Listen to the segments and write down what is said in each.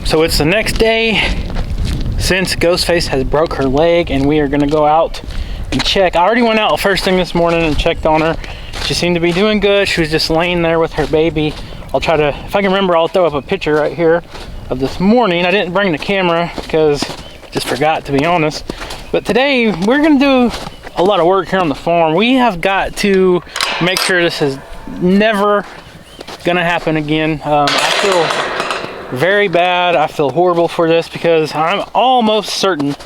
So it's the next day since Ghostface has broke her leg, and we are gonna go out and check. I already went out first thing this morning and checked on her. She seemed to be doing good. She was just laying there with her baby. I'll try to, if I can remember, I'll throw up a picture right here of this morning. I didn't bring the camera because I just forgot, to be honest. But today we're gonna do a lot of work here on the farm. We have got to make sure this is never gonna happen again. I feel very bad. I feel horrible for this because I'm almost certain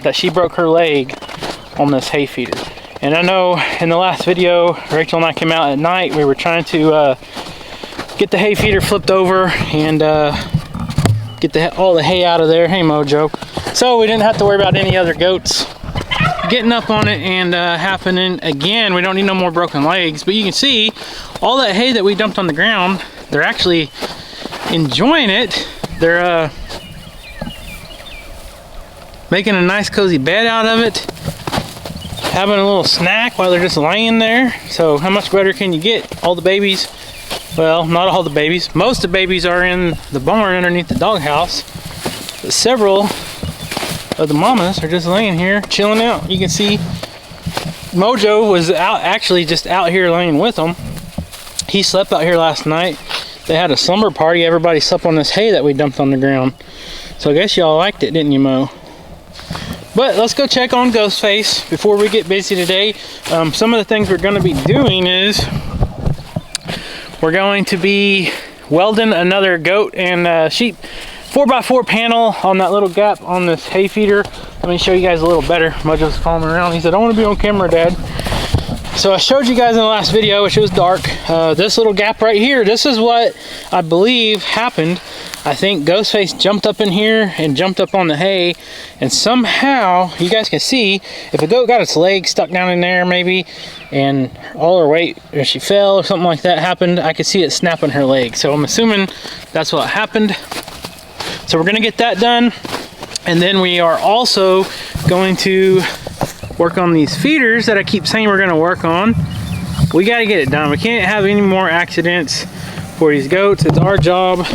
that she broke her leg on this hay feeder. And I know in the last video, Rachel and I came out at night. We were trying to get the hay feeder flipped over and get all the hay out of there. Hey Mojo. So we didn't have to worry about any other goats getting up on it and happening again. We don't need no more broken legs. But you can see all that hay that we dumped on the ground, they're actually enjoying it. They're making a nice cozy bed out of it, having a little snack while they're just laying there. So how much better can you get? All the babies, well, not all the babies, most of the babies are in the barn underneath the doghouse, but several of the mamas are just laying here chilling out. You can see Mojo was actually just out here laying with them. He slept out here last night. They had a slumber party. Everybody slept on this hay that we dumped on the ground. So I guess y'all liked it, didn't you, Mo? But let's go check on Ghostface before we get busy today. Some of the things we're going to be doing is we're going to be welding another goat and sheep 4x4 panel on that little gap on this hay feeder. Let me show you guys a little better. Mojo's following around. He said, I want to be on camera, Dad. So I showed you guys in the last video, which was dark, this little gap right here. This is what I believe happened. I think Ghostface jumped up in here and jumped up on the hay, and somehow, you guys can see, if a goat got its leg stuck down in there maybe, and all her weight, or she fell or something like that happened, I could see it snapping her leg. So I'm assuming that's what happened. So we're gonna get that done, and then we are also going to work on these feeders that I keep saying we're gonna work on. We gotta get it done. We can't have any more accidents for these goats. It's our job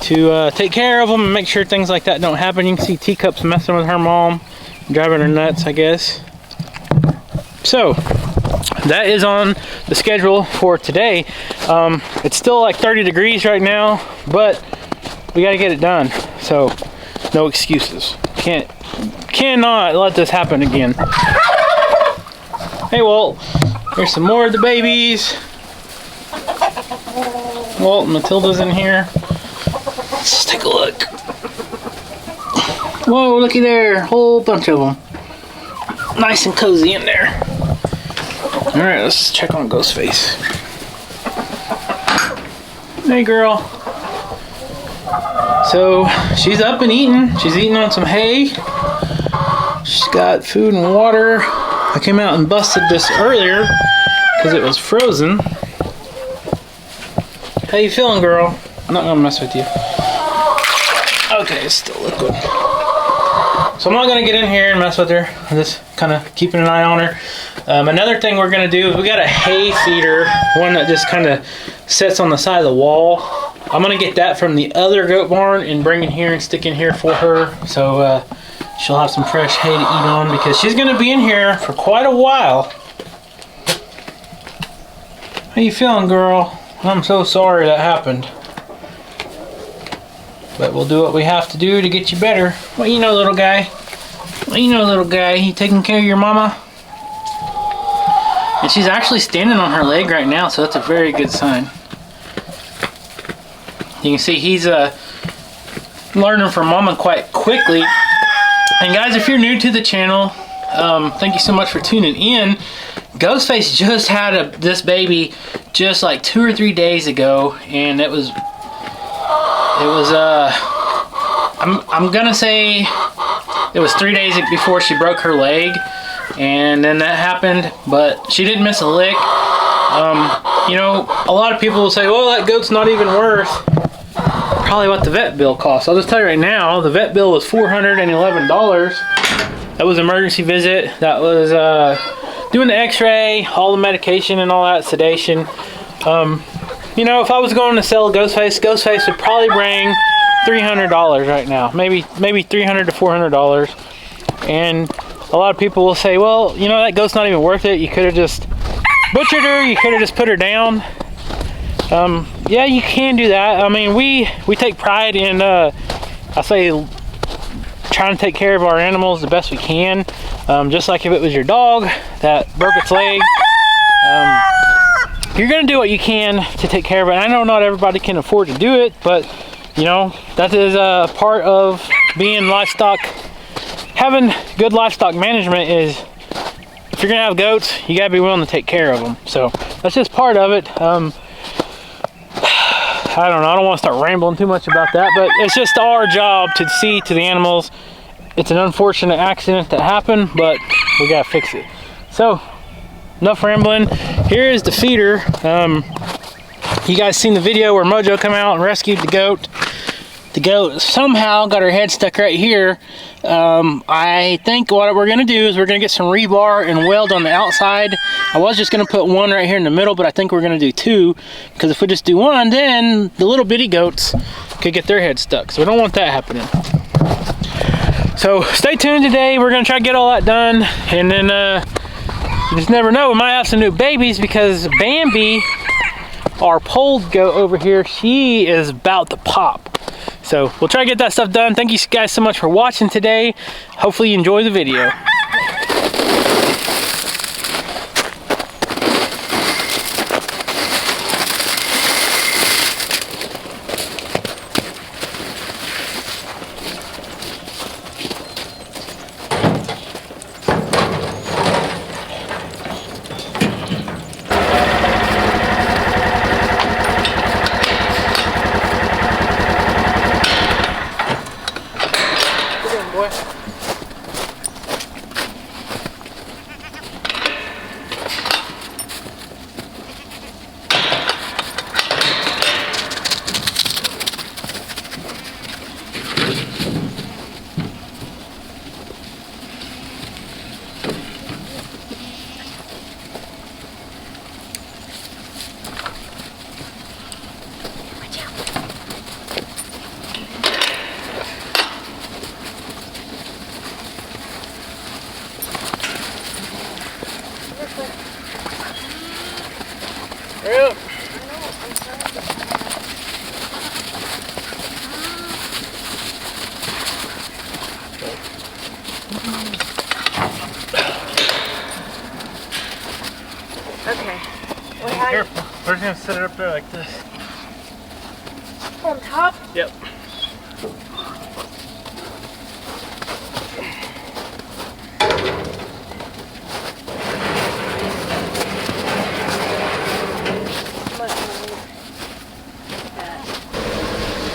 to take care of them and make sure things like that don't happen. You can see Teacup's messing with her mom, driving her nuts, I guess. So that is on the schedule for today. It's still like 30 degrees right now, but we gotta get it done. So no excuses. Cannot let this happen again. Hey Walt, here's some more of the babies. Walt and Matilda's in here. Let's take a look. Whoa, looky there, whole bunch of them. Nice and cozy in there. All right, let's check on Ghostface. Hey girl. So she's up and eating. She's eating on some hay. She's got food and water. I came out and busted this earlier because it was frozen. How you feeling, girl? I'm not gonna mess with you. Okay, it's still liquid. So I'm not gonna get in here and mess with her. I'm just kind of keeping an eye on her. Another thing we're gonna do is we got a hay feeder, one that just kind of sits on the side of the wall. I'm gonna get that from the other goat barn and bring it here and stick in here for her, so she'll have some fresh hay to eat on, because she's gonna be in here for quite a while. How you feeling, girl? I'm so sorry that happened. But we'll do what we have to do to get you better. What you know, little guy? What you know, little guy? You taking care of your mama? And she's actually standing on her leg right now, so that's a very good sign. You can see he's learning from mama quite quickly. And guys, if you're new to the channel, thank you so much for tuning in. Ghostface just had this baby just like 2 or 3 days ago, and it was I'm gonna say it was 3 days before she broke her leg, and then that happened, but she didn't miss a lick. You know, a lot of people will say, well, that goat's not even worth probably what the vet bill costs. I'll just tell you right now, the vet bill was $411. That was emergency visit. That was doing the x-ray, all the medication and all that, sedation. You know, if I was going to sell Ghostface would probably bring $300 right now, maybe $300 to $400. And a lot of people will say, well, you know, that goat's not even worth it. You could have just butchered her. You could have just put her down. Yeah, you can do that. I mean, we take pride in, I say, trying to take care of our animals the best we can. Just like if it was your dog that broke its leg, you're gonna do what you can to take care of it. And I know not everybody can afford to do it, but you know, that is a part of being livestock. Having good livestock management is, if you're gonna have goats, you gotta be willing to take care of them. So that's just part of it. I don't know, I don't want to start rambling too much about that, but it's just our job to see to the animals. It's an unfortunate accident that happened, but we gotta fix it. So enough rambling. Here is the feeder. You guys seen the video where Mojo come out and rescued the goat. The goat somehow got her head stuck right here. I think what we're gonna do is we're gonna get some rebar and weld on the outside. I was just gonna put one right here in the middle, but I think we're gonna do two, because if we just do one, then the little bitty goats could get their head stuck. So we don't want that happening. So stay tuned today. We're gonna try to get all that done, and then you just never know, we might have some new babies, because Bambi, our polled goat over here, she is about to pop. So we'll try to get that stuff done. Thank you guys so much for watching today. Hopefully you enjoy the video. Yep. Okay. Careful. We're just gonna set it up there like this. On top? Yep.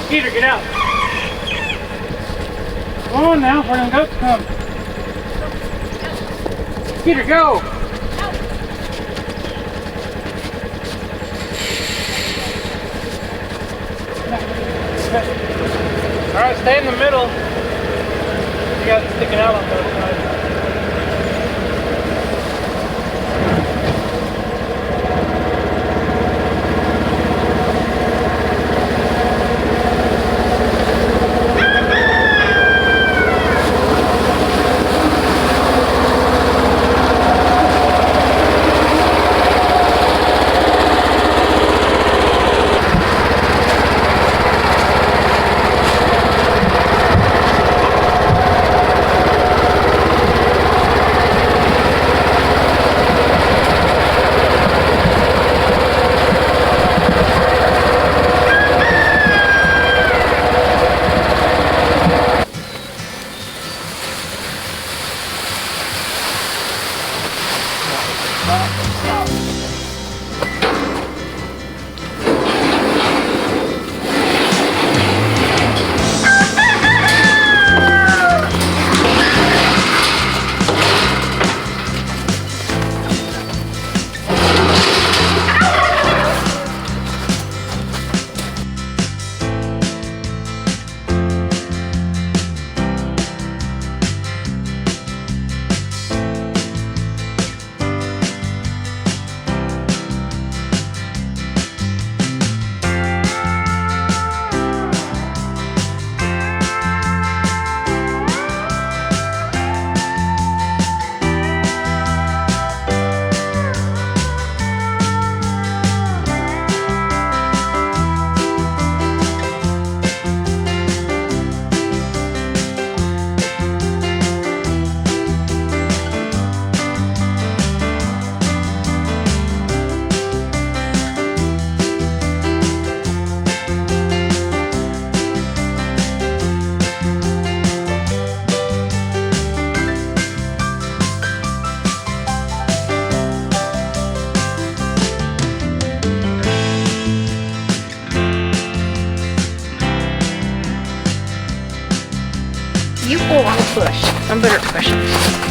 Peter, get out. Come on now, where them goats come. Peter, go. Alright, stay in the middle. You got it sticking out on both sides. You pull on the push. I'm better at pushing.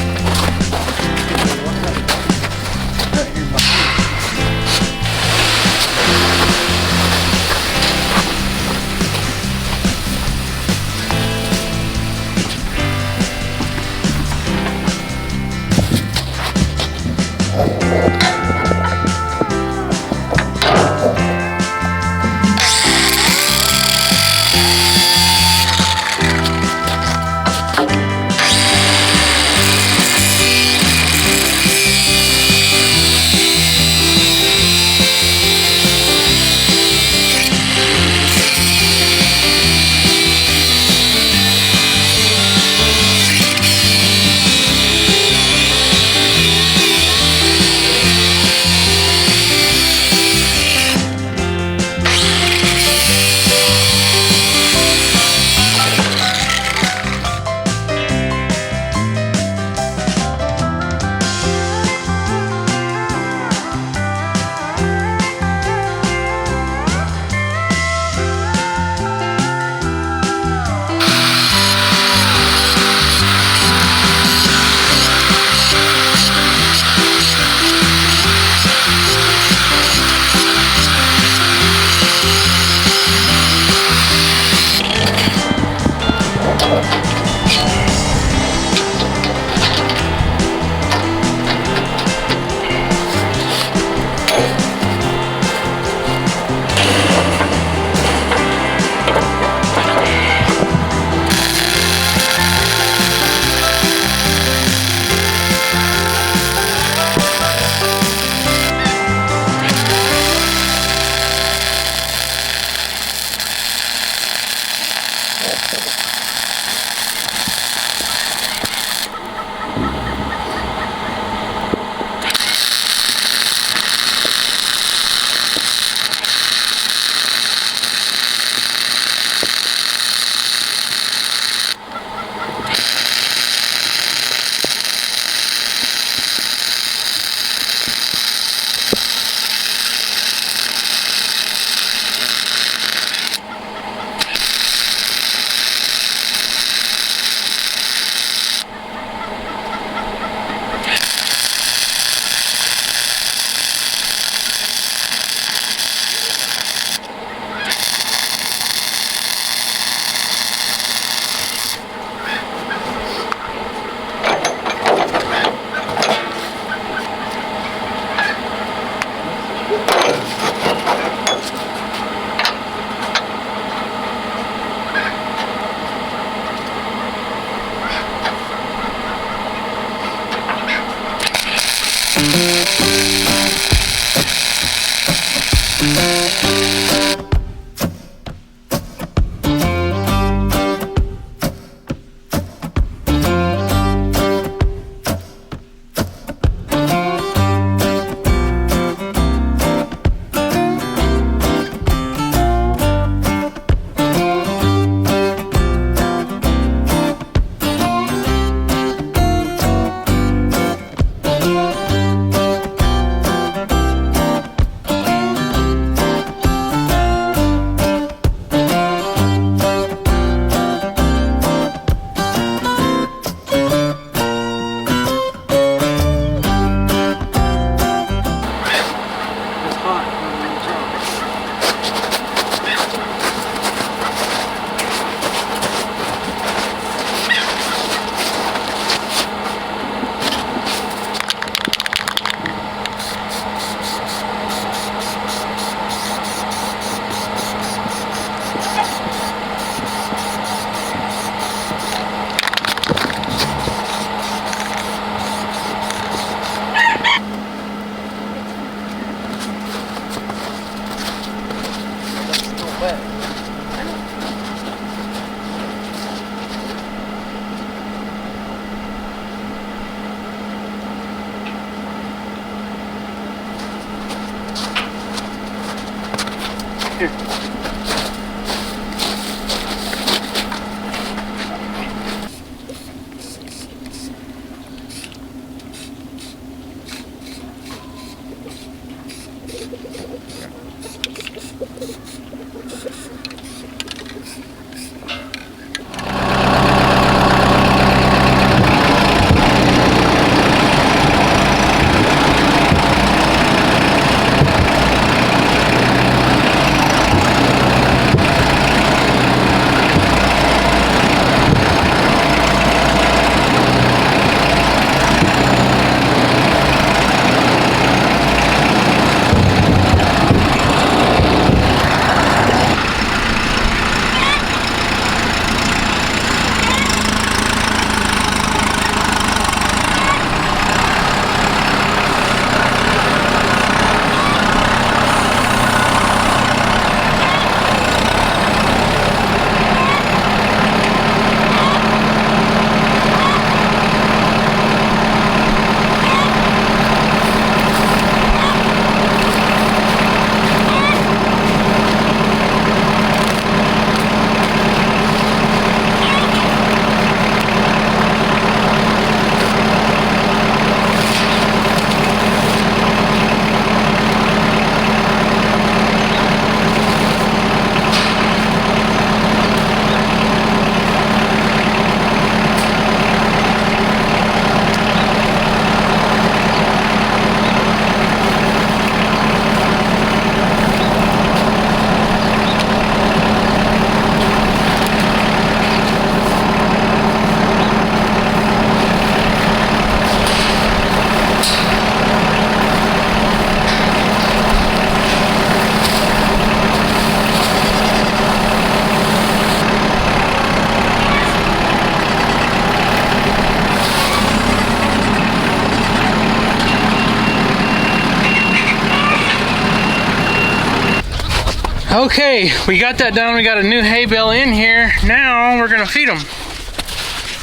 Okay, we got that done. We got a new hay bale in here. Now we're gonna feed them.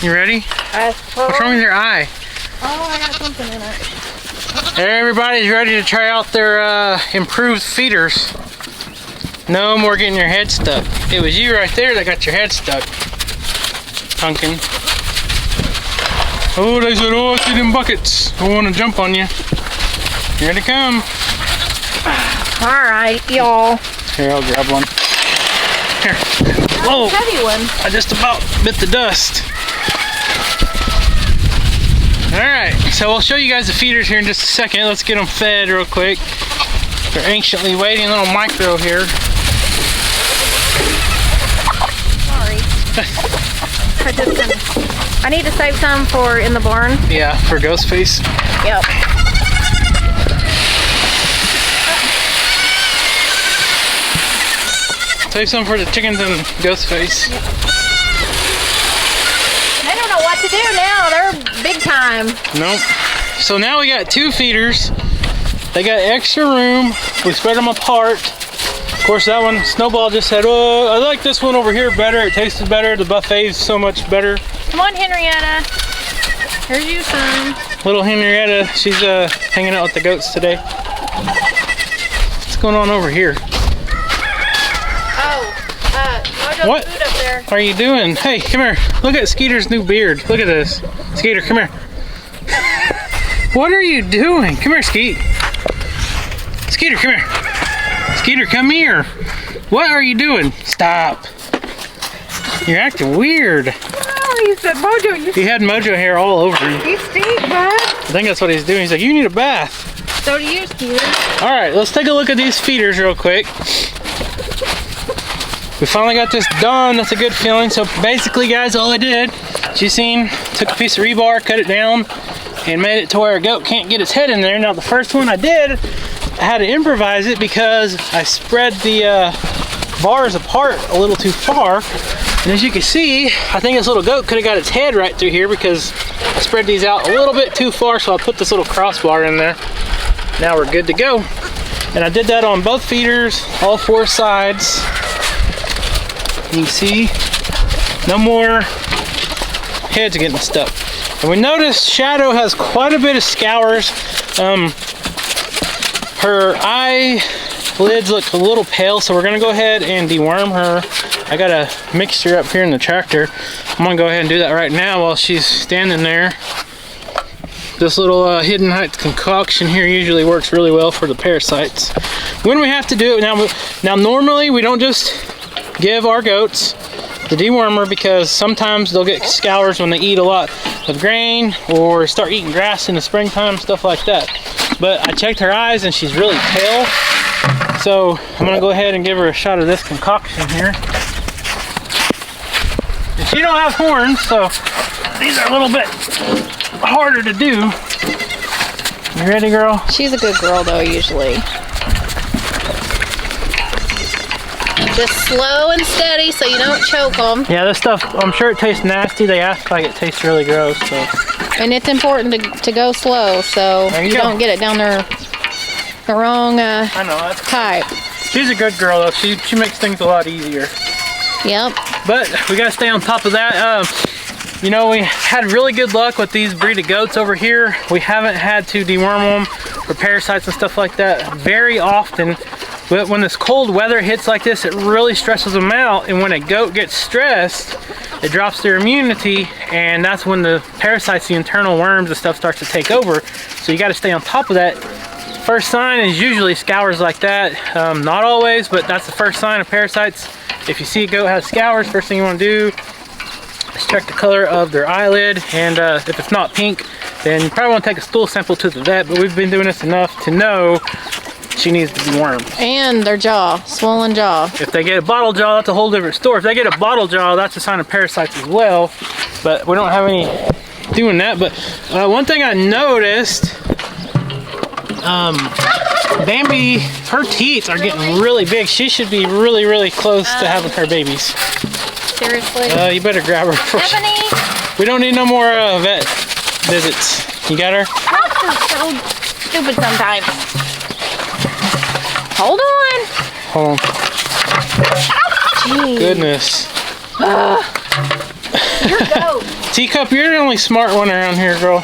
You ready? What's wrong with your eye? Oh, I got something in it. Everybody's ready to try out their improved feeders. No more getting your head stuck. It was you right there that got your head stuck. Pumpkin. Oh, they said, oh, I see them buckets. I want to jump on you. Here they come. All right, y'all. Here, I'll grab one. Here. Whoa. Heavy one. I just about bit the dust. Alright, so we'll show you guys the feeders here in just a second. Let's get them fed real quick. They're anxiously waiting. Little micro here. Sorry. I need to save some for in the barn. Yeah, for Ghostface. Yep. Save some for the chickens and Ghostface. They don't know what to do now. They're big time. Nope. So now we got 2 feeders. They got extra room. We spread them apart. Of course, that one, Snowball just said, oh, I like this one over here better. It tasted better. The buffet's so much better. Come on, Henrietta. Here's you, son. Little Henrietta, she's hanging out with the goats today. What's going on over here? Mojo's What food up there. are you doing? Hey, come here. Look at Skeeter's new beard. Look at this. Skeeter, come here. What are you doing? Come here, Skeet. Skeeter, come here. Skeeter, come here. What are you doing? Stop. You're acting weird. Oh, he said, Mojo, He had Mojo hair all over him. you stink, bud. I think that's what he's doing. He's like, you need a bath. So do you, Steven. All right, let's take a look at these feeders real quick. We finally got this done. That's a good feeling. So basically, guys, all I did, as you seen, took a piece of rebar, cut it down, and made it to where a goat can't get its head in there. Now, the first one I did, I had to improvise it because I spread the bars apart a little too far. And as you can see, I think this little goat could have got its head right through here because I spread these out a little bit too far, so I put this little crossbar in there. Now we're good to go. And I did that on both feeders, all 4 sides. You can see, no more heads getting stuck. And we noticed Shadow has quite a bit of scours. Her eyelids look a little pale, so we're gonna go ahead and deworm her. I got a mixture up here in the tractor. I'm gonna go ahead and do that right now while she's standing there. This little Hidden Heights concoction here usually works really well for the parasites. When we have to do it, now normally we don't just give our goats the dewormer because sometimes they'll get scours when they eat a lot of grain or start eating grass in the springtime, stuff like that. But I checked her eyes and she's really pale. So I'm gonna go ahead and give her a shot of this concoction here. And she don't have horns, so these are a little bit harder to do. You ready, girl? She's a good girl, though, usually. Just slow and steady so you don't choke them. Yeah, this stuff, I'm sure it tastes nasty. They act like it tastes really gross. So. And it's important to go slow so you don't get it down the wrong I know, that's pipe. She's a good girl, though. She makes things a lot easier. Yep. But we got to stay on top of that. You know, we had really good luck with these breed of goats over here. We haven't had to deworm them for parasites and stuff like that very often. But when this cold weather hits like this, it really stresses them out. And when a goat gets stressed, it drops their immunity. And that's when the parasites, the internal worms and stuff starts to take over. So you got to stay on top of that. First sign is usually scours like that. Not always, but that's the first sign of parasites. If you see a goat has scours, first thing you want to do is check the color of their eyelid. And if it's not pink, then you probably want to take a stool sample to the vet. But we've been doing this enough to know she needs to be wormed. And their jaw, swollen jaw. If they get a bottle jaw, that's a whole different story. If they get a bottle jaw, that's a sign of parasites as well. But we don't have any doing that. But one thing I noticed, Bambi, her teeth are getting really big. She should be really, really close to having her babies. Seriously? You better grab her. Stephanie? We don't need no more vet visits. You got her? That's so stupid sometimes. Hold on. Hold on. Jeez. Goodness. You're dope. Teacup, you're the only smart one around here, girl.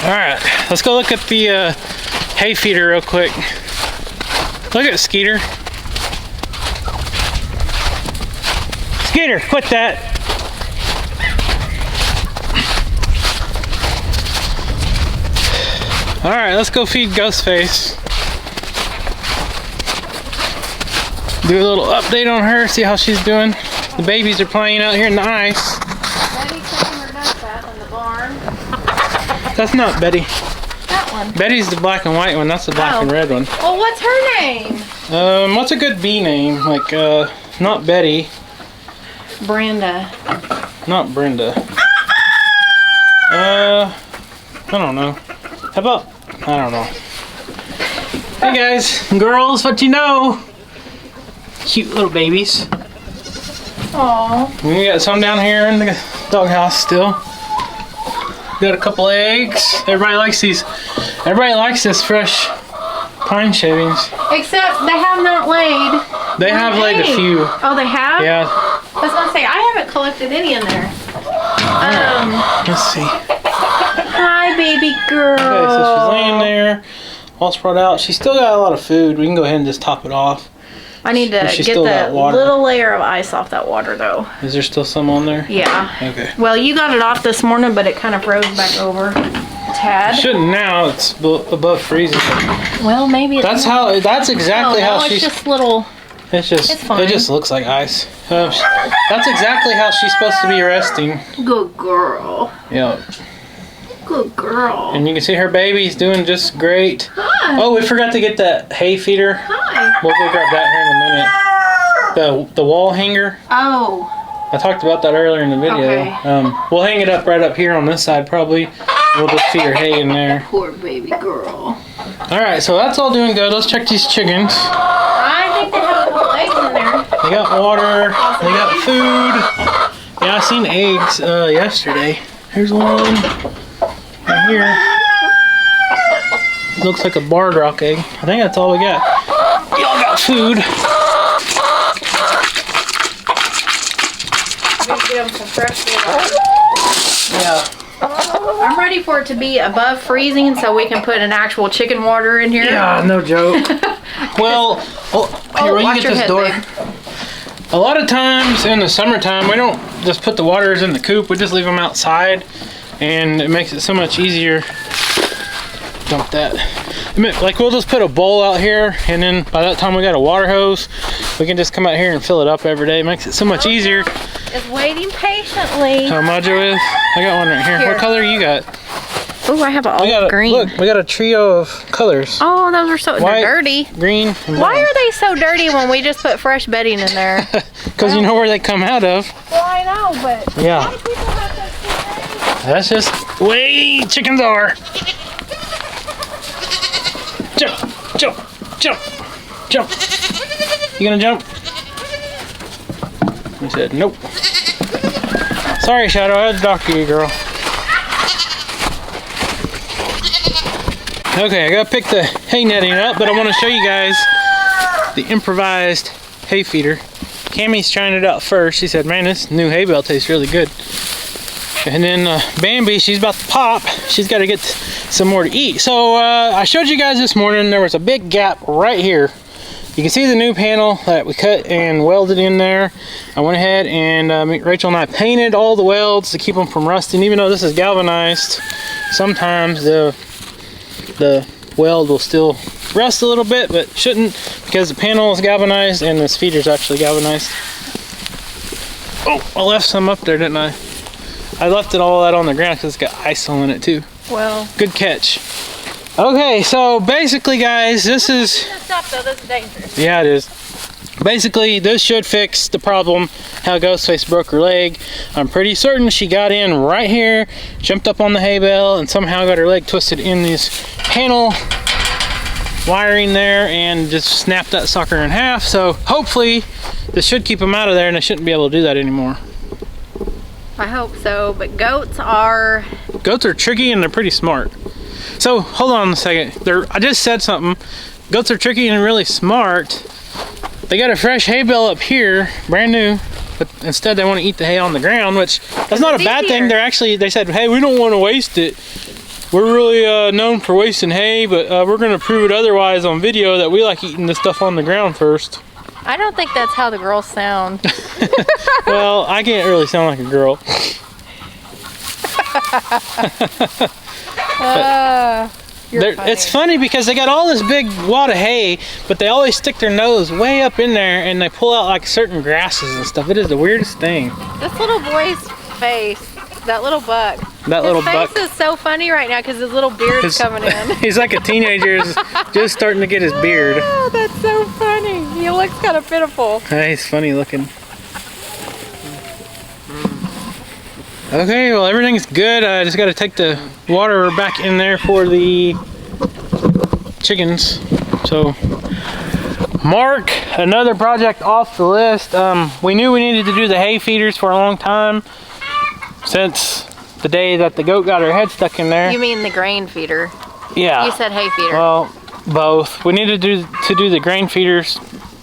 Alright, let's go look at the hay feeder real quick. Look at Skeeter. Skeeter, quit that. Alright, let's go feed Ghostface. Do a little update on her, see how she's doing. The babies are playing out here in the ice. Betty's taking her nut bath in the barn. That's not Betty. That one. Betty's the black and white one, that's the black and red one. Well, what's her name? What's a good bee name? Like, not Betty. Brenda. Not Brenda. I don't know. How about, I don't know. Hey guys, and girls, what you know? Cute little babies. Aww. We got some down here in the doghouse still. Got a couple eggs. Everybody likes these. Everybody likes this fresh pine shavings. Except they have not laid. They have laid a few. Oh, they have? Yeah. I was gonna say, I haven't collected any in there. Let's see. Hi, baby girl. Okay, so she's laying there, all spread out. She's still got a lot of food. We can go ahead and just top it off. I need to get the little layer of ice off that water, though. Is there still some on there? Yeah. Okay. Well, you got it off this morning, but it kind of froze back over. Tad. It shouldn't now. It's above freezing. Well, maybe it's That's how. That's exactly how she's. It's just little. It's just. It's fine. It just looks like ice. That's exactly how she's supposed to be resting. Good girl. Yeah. Good girl. And you can see her baby's doing just great. Hi. Oh, we forgot to get that hay feeder. Hi. We'll go grab that here in a minute. The wall hanger. Oh. I talked about that earlier in the video. Okay. We'll hang it up right up here on this side probably. We'll just feed her hay in there. Poor baby girl. Alright, so that's all doing good. Let's check these chickens. I think they have a couple eggs in there. They got water. They got food. Yeah, I seen eggs yesterday. Here's one. Right here. Looks like a barred rock egg. I think that's all we got. Y'all got food. Give them some fresh water. Yeah. I'm ready for it to be above freezing so we can put an actual chicken water in here. Yeah, no joke. Well, here, will you watch get your this head, door? babe. A lot of times in the summertime, we don't just put the waters in the coop. We just leave them outside, and it makes it so much easier. Dump that. Like, we'll just put a bowl out here, and then by that time we got a water hose. We can just come out here and fill it up every day. It makes it so much easier. Is waiting patiently. How much is? I got one right here. What color you got? Oh, I have an olive green. Look, we got a trio of colors. Oh, those are so White, dirty. Green, and Why brown. are they so dirty when we just put fresh bedding in there? Because you know where they come out of. Well, I know, but Yeah. why do people have those things? That's just the way chickens are. Jump, jump, jump, jump. You gonna jump? He said, nope. Sorry, Shadow, I had to talk to you, girl. Okay, I gotta pick the hay netting up, but I want to show you guys the improvised hay feeder. Cammie's trying it out first. She said, man, this new hay bale tastes really good. And then Bambi, she's about to pop. She's got to get some more to eat. So I showed you guys this morning, there was a big gap right here. You can see the new panel that we cut and welded in there. I went ahead and Rachel and I painted all the welds to keep them from rusting. Even though this is galvanized, sometimes the weld will still rust a little bit, but shouldn't, because the panel is galvanized and this feeder's actually galvanized. Oh, I left some up there, didn't I? I left it all out on the ground because it's got ice on it too. Well, good catch. Okay, so basically, guys, this is. Stop though, this is dangerous. Yeah, it is. Basically, this should fix the problem how Ghostface broke her leg. I'm pretty certain she got in right here, jumped up on the hay bale, and somehow got her leg twisted in this panel wiring there and just snapped that sucker in half. So hopefully, this should keep them out of there, and I shouldn't be able to do that anymore. I hope so, but goats are tricky and they're pretty smart. So hold on a second. I just said something. Goats are tricky and really smart. They got a fresh hay bale up here, brand new, but instead they want to eat the hay on the ground, which that's not a bad thing. They said, hey, we don't want to waste it. We're really known for wasting hay, but we're going to prove it otherwise on video that we like eating the stuff on the ground first. I don't think that's how the girls sound. Well, I can't really sound like a girl. It's funny because they got all this big wad of hay, but they always stick their nose way up in there and they pull out like certain grasses and stuff. It is the weirdest thing. This little boy's face, that little buck. His face is so funny right now because his little beard's coming in. He's like a teenager, just starting to get his beard. Oh, that's so funny. He looks kind of pitiful. Hey, he's funny looking. Okay, well everything's good. I just got to take the water back in there for the chickens. So, mark another project off the list. We knew we needed to do the hay feeders for a long time, since the day that the goat got her head stuck in there. You mean the grain feeder? Yeah. You said hay feeder. Well, both. We needed to do the grain feeders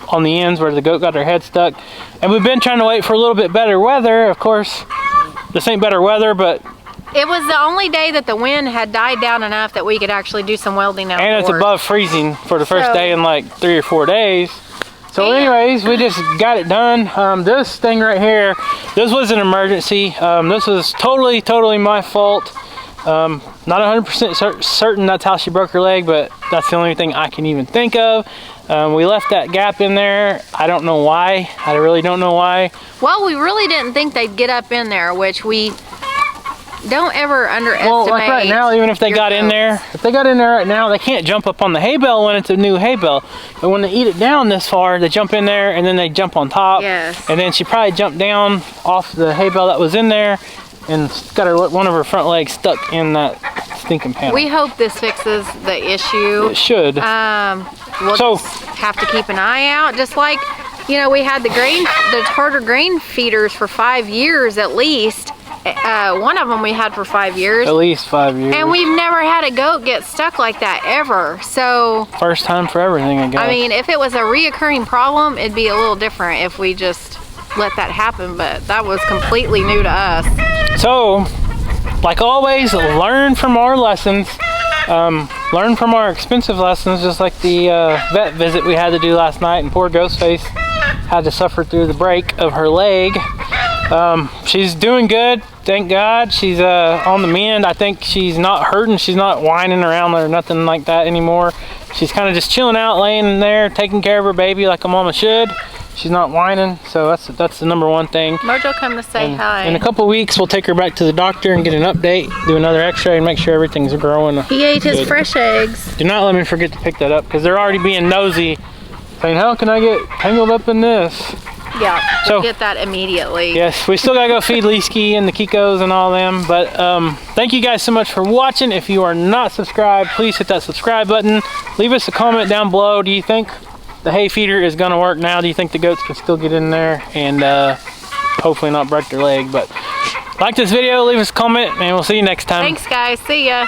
on the ends where the goat got her head stuck, and we've been trying to wait for a little bit better weather. Of course, this ain't better weather, but it was the only day that the wind had died down enough that we could actually do some welding outdoors. And it's above freezing for the first day in like 3 or 4 days. So anyways, we just got it done. This thing right here, this was an emergency. This was totally my fault. Not 100% certain that's how she broke her leg, but that's the only thing I can even think of. We left that gap in there. I don't know why. I really don't know why. Well, we really didn't think they'd get up in there, which we don't ever underestimate. Well, like right now, even if they got in there, right now, they can't jump up on the hay bale when it's a new hay bale. But when they eat it down this far, they jump in there and then they jump on top. Yes. And then she probably jumped down off the hay bale that was in there and got one of her front legs stuck in that stinking panel. We hope this fixes the issue. It should. We'll just have to keep an eye out. Just like, you know, we had the harder grain feeders for 5 years at least. One of them we had for 5 years. At least 5 years. And we've never had a goat get stuck like that ever. So first time for everything, I guess. I mean, if it was a reoccurring problem, it'd be a little different if we just let that happen, but that was completely new to us. So, like always, learn from our lessons. Learn from our expensive lessons, just like the vet visit we had to do last night, and poor Ghostface had to suffer through the break of her leg. She's doing good, thank God. She's on the mend. I think she's not hurting. She's not whining around or nothing like that anymore. She's kind of just chilling out, laying there, taking care of her baby like a mama should. She's not whining, so that's the number one thing. Mojo come to say hi. In a couple weeks, we'll take her back to the doctor and get an update, do another x-ray, and make sure everything's growing. He ate his fresh eggs. Do not let me forget to pick that up, because they're already being nosy, saying, how can I get tangled up in this? Yeah, so get that immediately. Yes, we still gotta go feed Leesky and the Kikos and all them, but thank you guys so much for watching. If you are not subscribed, please hit that subscribe button. Leave us a comment down below. Do you think the hay feeder is gonna work now? Do you think the goats can still get in there and hopefully not break their leg? But like this video, leave us a comment, and we'll see you next time. Thanks guys, see ya.